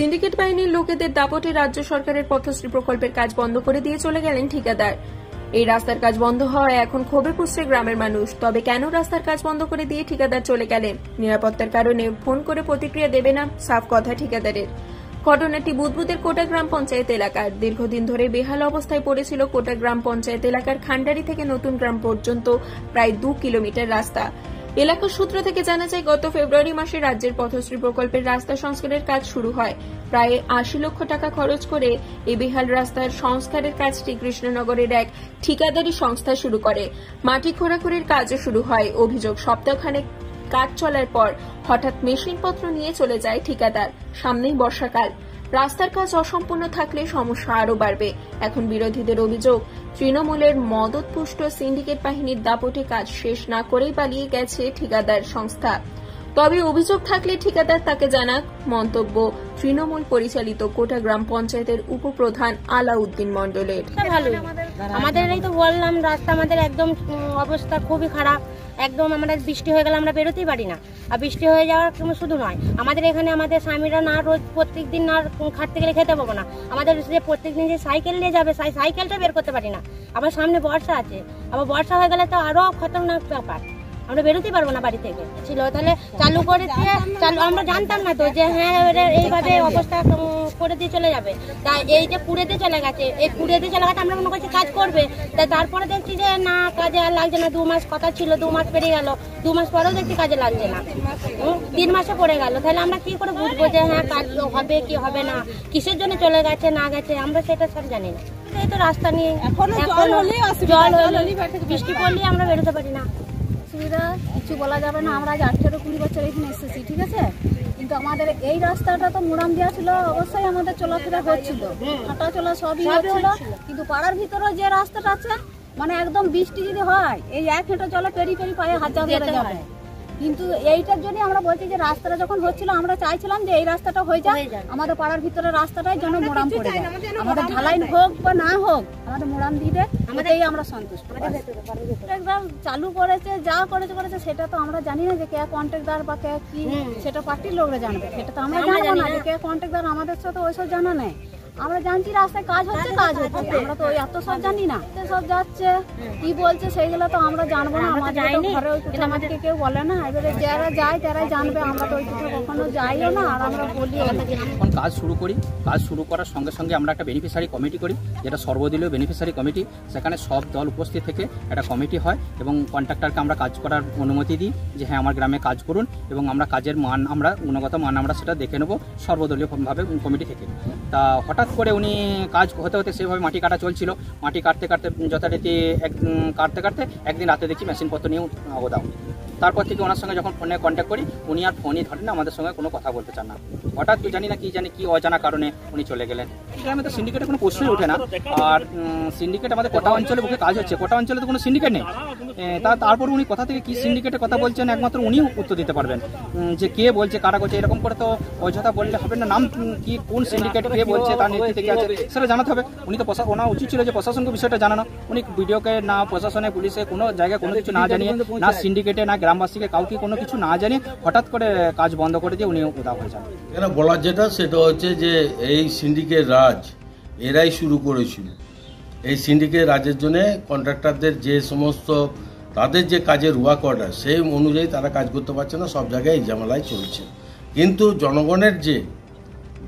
Syndicate বাহিনীর লোকেদের দাপটে রাজ্য সরকারের পথশ্রী প্রকল্পের কাজ বন্ধ করে দিয়ে চলে গেলেন ঠিকাদার। এই রাস্তার কাজ বন্ধ হওয়ায় এখন ক্ষোভে পুষছে গ্রামের মানুষ। তবে কেন রাস্তার কাজ বন্ধ করে দিয়ে ঠিকাদার চলে গেলেন? নিরাপত্তার কারণে ফোন করে প্রতিক্রিয়া দেবে না, সাফ কথা ঠিকাদারের। ঘটনাটি বুদবুদের কোটা গ্রাম পঞ্চায়েত এলাকার। দীর্ঘদিন ধরে বেহাল অবস্থায় পড়েছিল কোটা গ্রাম পঞ্চায়েত এলাকার খান্ডারি থেকে নতুন গ্রাম পর্যন্ত প্রায় 2 কিলোমিটার রাস্তা। এলাকার সূত্র থেকে জানা যায়, গত ফেব্রুয়ারি মাসে রাজ্যের পথশ্রী প্রকল্পের রাস্তা সংস্কারের কাজ শুরু হয়। প্রায় 80 লক্ষ টাকা খরচ করে এই বেহাল রাস্তার সংস্কারের কাজটি কৃষ্ণনগরের এক ঠিকাদারি সংস্থা শুরু করে। মাটি খোঁড়াখুড়ির কাজও শুরু হয়। অভিযোগ, সপ্তাহখানেক কাজ চলার পর হঠাৎ মেশিনপত্র নিয়ে চলে যায় ঠিকাদার। সামনেই বর্ষাকাল, রাস্তার কাজ অসম্পূর্ণ থাকলে সমস্যা আরও বাড়বে। এখন বিরোধীদের অভিযোগ, তৃণমূলের মদতপুষ্ট সিন্ডিকেট বাহিনীর দাপটে কাজ শেষ না করেই পালিয়ে গেছে ঠিকাদার সংস্থা। তবে অভিযোগ থাকলে ঠিকাদার তাকে জানাক। মন্তব্য তৃণমূল পরিচালিত কোটা গ্রাম পঞ্চায়েতের উপপ্রধান আলাউদ্দিন মণ্ডলের। আমাদের এই তো বললাম, রাস্তা আমাদের একদম অবস্থা খুবই খারাপ। একদম আমাদের বৃষ্টি হয়ে গেলে আমরা বেরোতেই পারি না। আর বৃষ্টি হয়ে যাওয়ার শুধু নয়, আমাদের এখানে আমাদের স্বামীরা না রোজ প্রত্যেকদিন না খাটতে গেলে খেতে পাবো না। আমাদের যে প্রত্যেকদিন যে সাইকেল নিয়ে যাবে, সাইকেলটা বের করতে পারি না। আবার সামনে বর্ষা আছে, আবার বর্ষা হয়ে গেলে তো আরো খতরনাক ব্যাপার, আমরা বেরোতেই পারবো না বাড়ি থেকে। ছিল তাহলে চালু করে দিয়ে আমরা জানতাম না তো যে হ্যাঁ এইভাবে অবস্থা করে দিয়ে চলে যাবে। তাই এই যে পুড়ে দিয়ে চলে গেছে, এই পুড়ে দিয়ে চলে গেছে আমরা মনে করছি কাজ করবে। তাই তারপরে দেখছি যে না, কাজে আর লাগছে না। 2 মাস কথা ছিল, 2 মাস পেরিয়ে গেল। 2 মাস পরেও দেখছি কাজে লাগছে না। 3 মাসে পড়ে গেল। তাহলে আমরা কি করে বুঝবো যে হ্যাঁ কাজ হবে কি হবে না, কিসের জন্য চলে গেছে না গেছে, আমরা সেটা সব জানি না। এই তো রাস্তা নিয়ে জল হলে বৃষ্টি পড়লে আমরা বেরোতে পারি না। সুবিধা কিছু বলা যাবে না। আমরা আজ 18-20 বছর এখানে এসেছি, ঠিক আছে, কিন্তু আমাদের এই রাস্তাটা তো মোড়াম দেওয়া ছিল, অবশ্যই আমাদের চলাফেরা হচ্ছিল, হাঁটা চলা সবই হচ্ছিল। কিন্তু পাড়ার ভিতরে যে রাস্তাটা আছে, মানে একদম বৃষ্টি যদি হয়, এই 1 হেঁটে জলে পেরি পায়ে হাজার ধরে যাবে। কিন্তু এইটার জন্য আমরা বলছি যে রাস্তাটা যখন হচ্ছিল, আমরা চাইছিলাম যে এই রাস্তাটা হয়ে যায়, আমাদের পাড়ার ভিতরে রাস্তাটাই যেন মোড়াম পড়ে যায়। আমাদের ঢালাই হোক বা না হোক, আমাদের মোড়াম দিতে আমাদেরই আমরা সন্তুষ্ট। চালু করেছে, যা করেছে সেটা তো আমরা জানি না যে কে কন্ট্রাক্টর বা কে কি, সেটা পার্টির লোকরা জানবে। সেটা তো আমরা জানবো না যে কে কন্ট্রাক্টর, আমাদের সাথে ওইসব জানা নেই। আমরা জানছি রাস্তায় কাজ হচ্ছে, আমরা তো এত সব জানি না। সব যাচ্ছে কি বলছে সেইগুলো তো আমরা জানবো না। আমাদের ঘরে ওই কথা আমাদেরকে কেউ বলে না। এবারে যারা যায় তারাই জানবে, আমরা তো ওই কথা কখনো যাইও না, আর আমরা বলিও না। এখন কাজ শুরু করি, কাজ শুরু করার সঙ্গে সঙ্গে আমরা একটা বেনিফিশিয়ারি কমিটি করি, যেটা সর্বদলীয় বেনিফিশিয়ারি কমিটি। সেখানে সব দল উপস্থিত থেকে একটা কমিটি হয় এবং কন্ট্রাক্টরকে আমরা কাজ করার অনুমতি দিই যে হ্যাঁ আমার গ্রামে কাজ করুন, এবং আমরা কাজের মান, আমরা গুণগত মান আমরা সেটা দেখে নেবো সর্বদলীয়ভাবে কমিটি থেকে। তা হঠাৎ করে উনি কাজ হতে হতে সেভাবে মাটি কাটা চলছিল, মাটি কাটতে যথারীতি কাটতে একদিন রাতে দেখছি মেশিনপত্র নিয়ে দাও। তারপর থেকে ওনার সঙ্গে যখন ফোনে কন্ট্যাক্ট করি, উনি আর ফোনই ধরেন না, আমাদের সঙ্গে কোনো কথা বলতে চান না। হঠাৎ জানি কি অজানা কারণে উনি চলে গেলেন। গ্রামে তো সিন্ডিকেটের কোনো প্রশ্নই ওঠে না। আর সিন্ডিকেট আমাদের কোটা অঞ্চলে বুকে কাজ হচ্ছে, কোটা অঞ্চলে তো কোনো সিন্ডিকেট নেই। তারপর উনি কোথা থেকে কি সিন্ডিকেটের কথা বলছেন, একমাত্র উনিও উত্তর দিতে পারবেন যে কে বলছে, কারা করছে। এরকম করে তো অযথা বললে হবে না। নাম কি, কোন সিন্ডিকেট কে বলছে, তার নেতৃত্বে কে আছে সেটা জানাতে হবে। উনি তো ওনার উচিত ছিল যে প্রশাসনকে বিষয়টা জানানো। উনি ভিডিওকে না প্রশাসনে, পুলিশে, কোনো জায়গায় কোনো কিছু না জানিয়ে, না সিন্ডিকেটে, না গ্রামবাসীকে কাউকে কোনো কিছু না জানিয়ে হঠাৎ করে কাজ বন্ধ করে দিয়ে উনি উদা হয়ে যান। এরা বলার যেটা সেটা হচ্ছে যে এই সিন্ডিকেট রাজ এরাই শুরু করেছিল। এই সিন্ডিকেট রাজের জন্য কন্ট্রাক্টরদের যে সমস্ত তাদের যে কাজের ওয়ার্ক অর্ডার, সেই অনুযায়ী তারা কাজ করতে পারছে না, সব জায়গায় এই ঝামেলায় চলছে। কিন্তু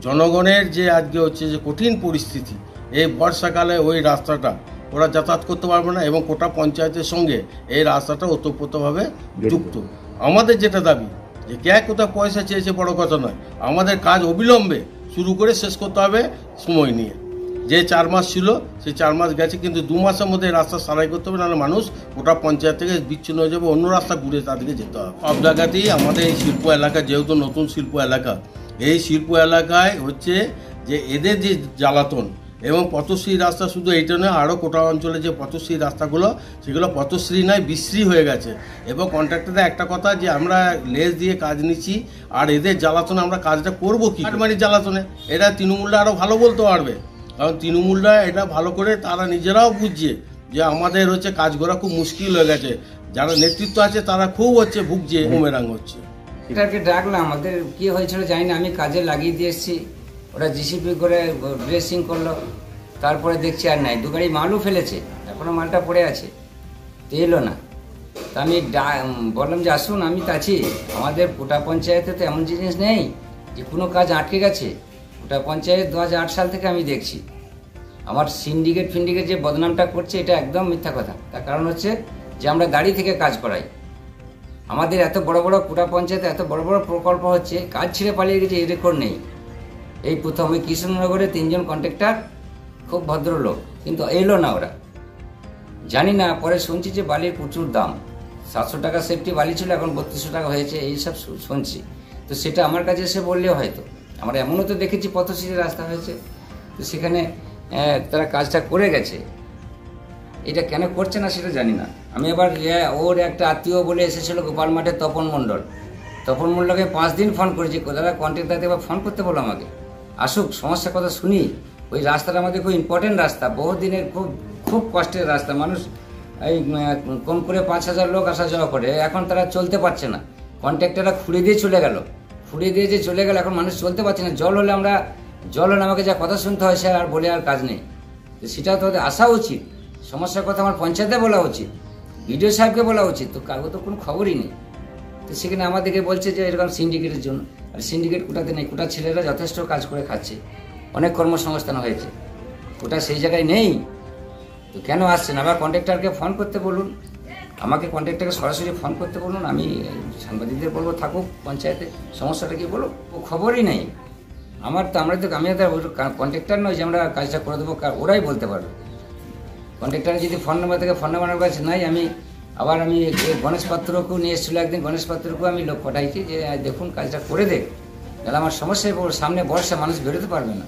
জনগণের যে আজকে হচ্ছে যে কঠিন পরিস্থিতি, এই বর্ষাকালে ওই রাস্তাটা ওরা যাতায়াত করতে পারবে না, এবং কোটা পঞ্চায়েতের সঙ্গে এই রাস্তাটা ওতপ্রোতভাবে যুক্ত। আমাদের যেটা দাবি যে কে কোথাও পয়সা চেয়েছে বড় কথা নয়, আমাদের কাজ অবিলম্বে শুরু করে শেষ করতে হবে সময় নিয়ে। যে 4 মাস ছিল সেই 4 মাস গেছে, কিন্তু 2 মাসের মধ্যে রাস্তা সারাই করতে হবে, নাহলে মানুষ গোটা পঞ্চায়েত থেকে বিচ্ছিন্ন হয়ে যাবে, অন্য রাস্তা ঘুরে তাদেরকে যেতে হবে। সব জায়গাতেই আমাদের এই শিল্প এলাকা, যেহেতু নতুন শিল্প এলাকা, এই শিল্প এলাকায় হচ্ছে যে এদের যে জ্বালাতন, এবং পথশ্রী রাস্তা শুধু এইটা নয়, আরও কোটা অঞ্চলে যে পথশ্রী রাস্তাগুলো, সেগুলো পথশ্রী নয়, বিশ্রী হয়ে গেছে। এবং কন্ট্রাক্টরদের একটা কথা যে আমরা লেজ দিয়ে কাজ নিচ্ছি, আর এদের জ্বালাতনে আমরা কাজটা করবো কি? কাটমারির জ্বালাতনে এরা তৃণমূলরা আরও ভালো বলতে পারবে, কারণ তৃণমূলরা এটা ভালো করে তারা নিজেরাও বুঝছে যে আমাদের হচ্ছে কাজ করা খুব মুশকিল হয়ে গেছে। যারা নেতৃত্ব আছে তারা খুব হচ্ছে ভুগছে, বুমেরাং হচ্ছে। এটাকে ডাকলাম, আমাদের কি হয়েছিল জানি না, আমি কাজে লাগিয়ে দিয়ে এসেছি। ওরা জিসিপি করে ড্রেসিং করলো, তারপরে দেখছি আর নাই, 2 গাড়ি মালও ফেলেছে, এখনও মালটা পড়ে আছে, তো এলো না। তা আমি বললাম যে আসুন, আমি তো আছি, আমাদের কোটা পঞ্চায়েতে তো এমন জিনিস নেই যে কোনো কাজ আটকে গেছে। কোটা পঞ্চায়েত 2008 সাল থেকে আমি দেখছি। আমার সিন্ডিকেট যে বদনামটা করছে এটা একদম মিথ্যা কথা। তার কারণ হচ্ছে যে আমরা গাড়ি থেকে কাজ করাই। আমাদের এত বড় বড় কোটা পঞ্চায়েতে এত বড় বড় প্রকল্প হচ্ছে, কাজ ছেড়ে পালিয়ে গেছে এই রেকর্ড নেই। এই প্রথমে কৃষ্ণনগরে 3 জন কন্ট্রাক্টর, খুব ভদ্রলোক, কিন্তু এলো না ওরা, জানি না। পরে শুনছি যে বালির প্রচুর দাম, 700 টাকা সেফটি বালি ছিল, এখন 3200 টাকা হয়েছে, এইসব শুনছি। তো সেটা আমার কাছে এসে বললেও হয়তো, আমরা এমনও তো দেখেছি পথশ্রী রাস্তা হয়েছে, তো সেখানে তারা কাজটা করে গেছে। এটা কেন করছে না সেটা জানি না। আমি আবার ওর একটা আত্মীয় বলে এসেছিল গোপাল মাঠে, তপন মণ্ডলকে 5 দিন ফোন করেছি, দাদা কন্ট্রাক্টরকে এবার ফোন করতে বলো আমাকে, আসুক, সমস্যার কথা শুনি। ওই রাস্তাটা আমাদের খুব ইম্পর্টেন্ট রাস্তা, বহু দিনের খুব কষ্টের রাস্তা। মানুষ এই কম করে 5000 লোক আসা যাওয়া করে, এখন তারা চলতে পারছে না। কন্ট্রাক্টররা খুঁড়ে দিয়ে যে চলে গেল, এখন মানুষ চলতে পারছে না। জল হলে আমাকে যা কথা শুনতে হয়, সে আর বলে আর কাজ নেই। তো সেটাও তো আসা উচিত, সমস্যার কথা আমার পঞ্চায়েতে বলা উচিত, বিডিও সাহেবকে বলা উচিত, তো কারো তো কোনো খবরই নেই। তো সেখানে আমাদেরকে বলছে যে এরকম সিন্ডিকেটের জন্য, আর সিন্ডিকেট কোটাতে নেই, কোটার ছেলেরা যথেষ্ট কাজ করে খাচ্ছে, অনেক কর্মসংস্থান হয়েছে, কোটা সেই জায়গায় নেই। তো কেন আসছে না? আবার কন্ট্রাক্টরকে ফোন করতে বলুন, আমাকে কন্ট্রাক্টরকে সরাসরি ফোন করতে বলুন, আমি সাংবাদিকদের বলবো থাকুক পঞ্চায়েতে, সমস্যাটা কি বলো, ও খবরই নেই। আমি কন্ট্রাক্টর নয় যে আমরা কাজটা করে দেবো, ওরাই বলতে পারবে। কন্ট্রাক্টরের যদি ফোন নাম্বার থেকে, ফোন নাম্বার কাছে নাই। আমি গণেশ পাত্রকেও নিয়ে এসেছিলো একদিন, গণেশ পাত্রকেও আমি লোক পাঠাইছি যে দেখুন কাজটা করে দেখ, তাহলে আমার সমস্যায় সামনে বর্ষা, মানুষ বেরোতে পারবে না।